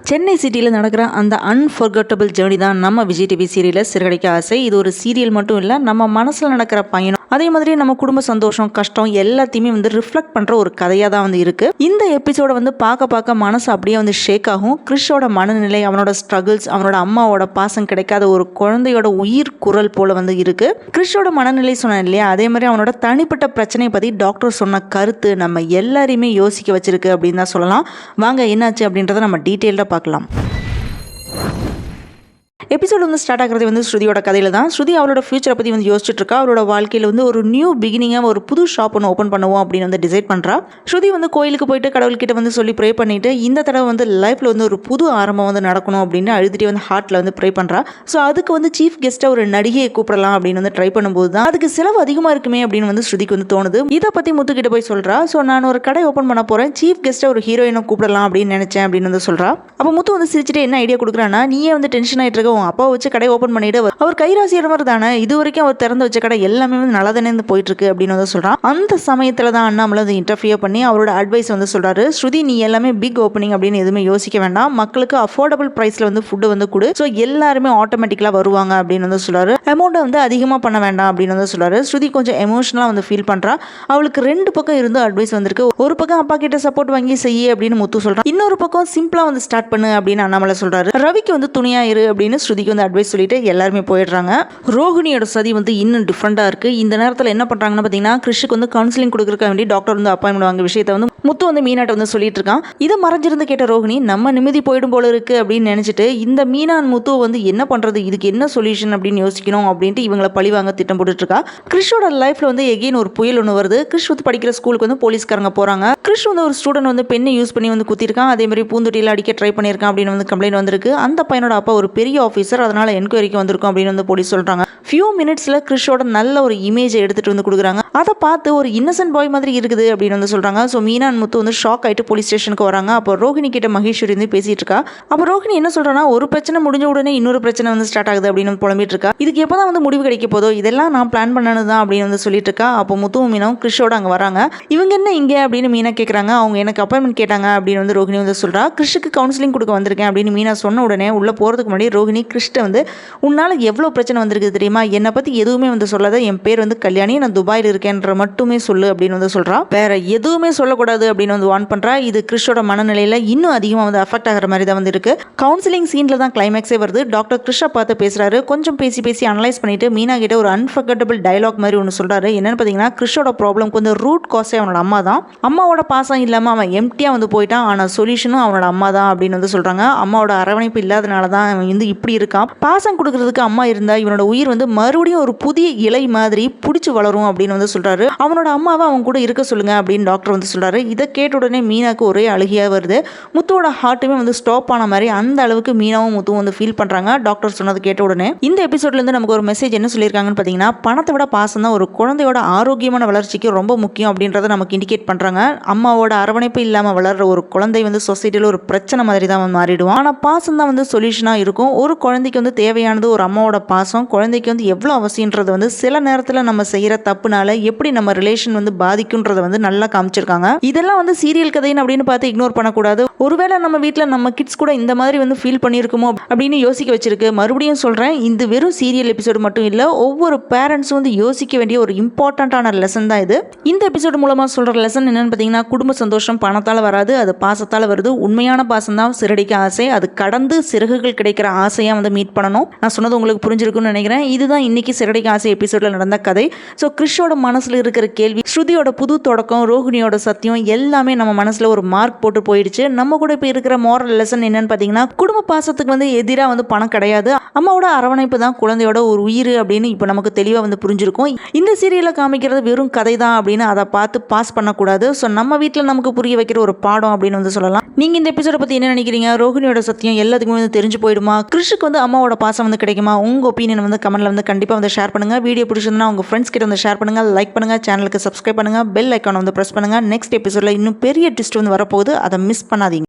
சென்னை சிட்டியில் நடக்கிற அந்த அன்ஃபர்கட்டபிள் ஜேர்னி தான் நம்ம விஜய் டிவி சீரியலில் சிறகடிக்க ஆசை. இது ஒரு சீரியல் மட்டும் இல்லை, நம்ம மனசில் நடக்கிற பயணம், அதே மாதிரி நம்ம குடும்ப சந்தோஷம் கஷ்டம் எல்லாத்தையுமே ரிஃப்ளெக்ட் பண்ணுற ஒரு கதையாக தான் இருக்குது. இந்த எபிசோட பார்க்க மனசு அப்படியே ஷேக் ஆகும். கிறிஷோட மனநிலை, அவனோட ஸ்ட்ரகிள்ஸ், அவனோட அம்மாவோட பாசம் கிடைக்காத ஒரு குழந்தையோட உயிர் குரல் போல இருக்கு. கிறிஷோட மனநிலை சொன்னேன் இல்லையா, அதே மாதிரி அவனோட தனிப்பட்ட பிரச்சனையை பற்றி டாக்டர் சொன்ன கருத்து நம்ம எல்லாரையுமே யோசிக்க வச்சிருக்கு அப்படின்னு தான் சொல்லலாம். வாங்க என்னாச்சு அப்படின்றத நம்ம டீட்டெயில்டாக பார்க்கலாம். எபிசோடு ஸ்டார்ட் ஆகிறது ஸ்ருதியோட கதையில தான். ஸ்ருதி அவளோட ஃபியூச்சரை பற்றி யோசிச்சுட்டு இருக்கா. அவளோட வாழ்க்கையில் ஒரு நியூ பிகினிங்காக ஒரு புது ஷாப் ஒன்று ஓப்பன் பண்ணுவோம் அப்படின்னு டிசைட் பண்ணுறா. ஸ்ருதி கோயிலுக்கு போயிட்டு கடவுள்கிட்ட சொல்லி ப்ரே பண்ணிட்டு இந்த தடவை லைஃப்பில் ஒரு புது ஆரம்பம் நடக்கணும் அப்படின்னு அழுதுட்டு ஹார்ட்டில் ப்ரே பண்ணுறா. ஸோ அதுக்கு சீஃப் கெஸ்ட்டாக ஒரு நடிகையை கூப்பிடலாம் அப்படின்னு ட்ரை பண்ணும்போது தான் அதுக்கு செலவு அதிகமாக இருக்குமே அப்படின்னு ஸ்ருதிக்கு தோணுது. இதை பற்றி முத்துக்கிட்ட போய் சொல்கிறா. ஸோ நான் ஒரு கடை ஓப்பன் பண்ண போகிறேன், சீஃப் கெஸ்ட்டாக ஒரு ஹீரோயினை கூப்பிடலாம் அப்படின்னு நினச்சேன் அப்படின்னு சொல்கிறா. அப்போ முத்து சிரிச்சுட்டு என்ன ஐடியா கொடுக்குறான்னா, நீயே டென்ஷன் ஆகிட்டு இருக்க, அப்பா வச்சு கடை ஓப்பன் பண்ணிட்டு அவர் கைராசியர் மாதிரி தானே, இது வரைக்கும் அவர் திறந்து வச்ச கடை எல்லாமே நல்லா தானே போயிட்டு இருக்கு அப்படின்னு சொல்றான். அந்த சமயத்துல தான் அண்ணாமலை இன்டர்ஃபியர் பண்ணி அவரோட அட்வைஸ் சொல்றாரு. ஸ்ருதி, நீ எல்லாமே பிக் ஓப்பனிங் அப்படின்னு எதுவுமே யோசிக்க வேண்டாம், மக்களுக்கு அஃபோர்டபுள் பிரைஸ்ல ஃபுட்டு கொடு, ஸோ எல்லாருமே ஆட்டோமேட்டிக்கலா வருவாங்க அப்படின்னு சொல்றாரு. அமௌண்ட் அதிகமா பண்ண வேண்டாம் அப்படின்னு சொல்றாரு. ஸ்ருதி கொஞ்சம் எமோஷனலா ஃபீல் பண்றா. அவளுக்கு ரெண்டு பக்கம் இருந்து அட்வைஸ் வந்திருக்கு. ஒரு பக்கம் அப்பா கிட்ட சப்போர்ட் வாங்கி செய்ய அப்படின்னு முத்து சொல்றான், இன்னொரு பக்கம் சிம்பிளா ஸ்டார்ட் பண்ணு அப்படின்னு அண்ணாமலை சொல்றாரு. ரவிக்கு துணியா இரு அப்படின்னு ஸ்ருதிக்கு அட்வைஸ் சொல்லிட்டு எல்லாருமே போயிடுறாங்க. ரோஹிணியோட சதி இன்னும் டிஃப்ரெண்டாக இருக்கு. இந்த நேரத்தில் என்ன பண்றாங்கன்னு பார்த்தீங்கன்னா, கிறிஷுக்கு கவுன்சிலிங் கொடுக்கறதுக்கு வேண்டி டாக்டர் அப்பாயின்மெண்ட் வாங்க விஷயத்தை முத்து மீனாட்ட சொல்லிட்டு இருக்கான். இதை மறைஞ்சிருந்து கேட்ட ரோஹிணி, நம்ம நிம்மதி போயிடும் போல இருக்கு அப்படின்னு நினைச்சிட்டு இந்த மீனா முத்து என்ன பண்றது, இதுக்கு என்ன சொல்யூஷன் அப்படின்னு யோசிக்கணும் அப்படின்ட்டு இவங்களை பழிவாங்க திட்டம் போட்டுட்டு இருக்கா. கிறிஷோட லைஃப்ல எகெயின் ஒரு புயல் ஒன்று வருது. கிறிஷ் படிக்கிற ஸ்கூலுக்கு போலீஸ்காரங்க போறாங்க. கிறிஷ் ஒரு ஸ்டூடெண்ட் பெண்ணை யூஸ் பண்ணி குத்திருக்கான், அதே மாதிரி பூந்தொட்டியில் அடிக்க ட்ரை பண்ணியிருக்கான் அப்படின்னு கம்ப்ளைண்ட் வந்திருக்கு. அந்த பையனோட அப்பா ஒரு பெரிய ஆஃபீஸர், அதனால என்கொயரிக்கு வந்திருக்கும் அப்படின்னு போலீஸ் சொல்றாங்க. ஃபியூ மினிட்ஸ்ல கிறிஷோட நல்ல ஒரு இமேஜை எடுத்துட்டு கொடுக்குறாங்க. அதை பார்த்து ஒரு இன்னசென்ட் பாய் மாதிரி இருக்குது அப்படின்னு சொல்றாங்க. ஸோ மீனா முத்து ஷாக் ஆயிட்டு போலீஸ் ஸ்டேஷனுக்கு வராங்க. அப்போ ரோஹிணி கிட்ட மகேஸ்வரி பேசிட்டு இருக்கா. அப்போ ரோஹிணி என்ன சொல்றான்னா, ஒரு பிரச்சனை முடிஞ்ச உடனே இன்னொரு பிரச்சனை ஸ்டார்ட் ஆகுது அப்படின்னு புலம்பிட்டு இருக்கா. இதுக்கு எப்போதான் முடிவு கிடைக்க போதோ, இதெல்லாம் நான் பிளான் பண்ணனதுதான் அப்படின்னு சொல்லிட்டு இருக்கா. அப்போ முத்துவும் மீனாவும் கிறிஷோட அங்கே வராங்க. இவங்க என்ன இங்க அப்படின்னு மீனா கேட்கறாங்க. அவங்க எனக்கு அப்பாயின்மெண்ட் கேட்டாங்க அப்படின்னு ரோஹிணி சொல்றா. கிறிஷுக்கு கவுன்சிலிங் கொடுக்க வந்திருக்கேன் அப்படின்னு மீனா சொன்ன உடனே உள்ள போறதுக்கு முன்னாடி ரோஹிணி கிறிஷ்ட உன்னால எவ்வளவு பிரச்சனை வந்திருக்கு தெரியுமா, என்னை பத்தி எதுவுமே சொல்லாத, என் பேர் கல்யாணி, நான் துபாயில் இருக்கேன்ற மட்டுமே சொல்லு அப்படின்னு சொல்றா. வேற எதுவுமே சொல்லக்கூடாது அப்படின்னு வார்ன் பண்றா. இது கிறிஷோட மனநிலையில இன்னும் அதிகமாக அஃபெக்ட் ஆகிற மாதிரி தான் இருக்கு. கவுன்சிலிங் சீன்ல தான் கிளைமேக்ஸே வருது. டாக்டர் கிறிஷை பார்த்து பேசுறாரு. கொஞ்சம் பேசி அனலைஸ் பண்ணிட்டு மீனா கிட்ட ஒரு அன்ஃபர்கட்டபிள் டயலாக் மாதிரி ஒன்று சொல்றாரு. என்னன்னு பாத்தீங்கன்னா, கிறிஷோட ப்ராப்ளம்க்கு ரூட் காஸே அவனோட அம்மா தான். அம்மாவோட பாசம் இல்லாம அவன் எம்டியா போயிட்டான். ஆனா சொல்யூஷனும் அவனோட அம்மா தான் அப்படின்னு சொல்றாங்க. அம்மாவோட அரவணைப்பு இல்லாதனால தான் அவன் இப்படி இருக்கான். பாசம் கொடுக்கறதுக்கு அம்மா இருந்தா இவனோட உயிர் மறுபடியும் ஒரு புதிய இலை மாதிரி பிடிச்சி வளரும் அப்படின்னு சொல்றாரு. அவனோட அம்மாவை அவன் கூட இருக்க சொல்லுங்க அப்படின்னு டாக்டர் சொல்றாரு. இதை கேட்ட உடனே மீனாக்கு ஒரே அழுகியா வருது. முத்துவோட ஹார்ட்டுமே ஸ்டாப் ஆன மாதிரி அந்த அளவுக்கு மீனாவும் முத்துவும் ஃபீல் பண்றாங்க. டாக்டர் சொன்னது கேட்ட உடனே இந்த எபிசோட்ல இருந்து நமக்கு ஒரு மெசேஜ் என்ன சொல்லியிருக்காங்கன்னு பாத்தீங்கன்னா, பணத்தை விட பாசம் தான் ஒரு குழந்தையோட ஆரோக்கியமான வளர்ச்சிக்கு ரொம்ப முக்கியம் அப்படின்றத நமக்கு இண்டிகேட் பண்றாங்க. அம்மாவோட அரவணைப்பு இல்லாம வளர்ற ஒரு குழந்தை சொசைட்டில ஒரு பிரச்சனை மாதிரி தான் மாறிடுவான். ஆனா பாசம் தான் சொல்யூஷனா இருக்கும். ஒரு குழந்தைக்கு தேவையானது ஒரு அம்மாவோட பாசம். குழந்தைக்கு எவ்வளவு அவசியன்றது சில நேரத்துல நம்ம செய்யற தப்புனால எப்படி நம்ம ரிலேஷன் பாதிக்கும்ன்றத நல்லா காமிச்சிருக்காங்க. இதெல்லாம் சீரியல் கதைன்னு அப்படின்னு பார்த்து இக்னோர் பண்ணக்கூடாது. ஒருவேளை நம்ம வீட்டில் நம்ம கிட்ஸ் கூட இந்த மாதிரி ஃபீல் பண்ணியிருக்குமோ அப்படின்னு யோசிக்க வச்சிருக்கு. மறுபடியும் சொல்றேன், இது வெறும் சீரியல் எபிசோடு மட்டும் இல்லை, ஒவ்வொரு பேரண்ட்ஸும் யோசிக்க வேண்டிய ஒரு இம்பார்ட்டன்டான லெசன் தான் இது. இந்த எபிசோடு மூலமா சொல்ற லெசன் என்னன்னு பார்த்தீங்கன்னா, குடும்ப சந்தோஷம் பணத்தால் வராது, அது பாசத்தால் வருது. உண்மையான பாசம் தான் சிறடிக்க ஆசை, அது கடந்து சிறகுகள் கிடைக்கிற ஆசையா மீட் பண்ணணும். நான் சொன்னது உங்களுக்கு புரிஞ்சிருக்குன்னு நினைக்கிறேன். இதுதான் இன்னைக்கு சிறடிக்க ஆசை எபிசோட்ல நடந்த கதை. ஸோ கிறிஷோட மனசுல இருக்கிற கேள்வி, ஸ்ருதியோட புது தொடக்கம், ரோஹிணியோட சத்தியம் எல்லாமே நம்ம மனசுல ஒரு மார்க் போட்டு போயிடுச்சு. நம்ம கூட இப்போ இருக்கிற மோரல் லெசன் என்னன்னு பார்த்தீங்கன்னா, குடும்ப பாசத்துக்கு எதிராக பணம் கிடையாது, அம்மாவோட அரவணைப்பு தான் குழந்தையோட ஒரு உயிர் அப்படின்னு இப்போ நமக்கு தெளிவாக புரிஞ்சிருக்கும். இந்த சீரியலை காமிக்கிறது வெறும் கதை தான் அப்படின்னு அதை பார்த்து பாஸ் பண்ணக்கூடாது. ஸோ நம்ம வீட்டில் நமக்கு புரிய வைக்கிற ஒரு பாடம் அப்படின்னு சொல்லலாம். நீங்க இந்த எபிசோட பத்தி என்ன நினைக்கிறீங்க? ரோஹிணியோட சத்தியம் எல்லாத்துக்குமே தெரிஞ்சு போயிடுமா? கிறிஷுக்கு அம்மாவோட பாசம் கிடைக்குமா? உங்க ஒப்பீனியன் கமெண்ட்ல கண்டிப்பா ஷேர் பண்ணுங்க. வீடியோ பிடிச்சிருந்தா உங்க ஃப்ரெண்ட்ஸ் கிட்ட ஷேர் பண்ணுங்க, லைக் பண்ணுங்க, சேனலுக்கு சப்ஸ்கிரைப் பண்ணுங்க, பெல் ஐக்கானை பிரஸ் பண்ணுங்க. நெக்ஸ்ட் எபிசோட்ல இன்னும் பெரிய ட்விஸ்ட் வரப்போகுது, அதை மிஸ் பண்ணாதீங்க.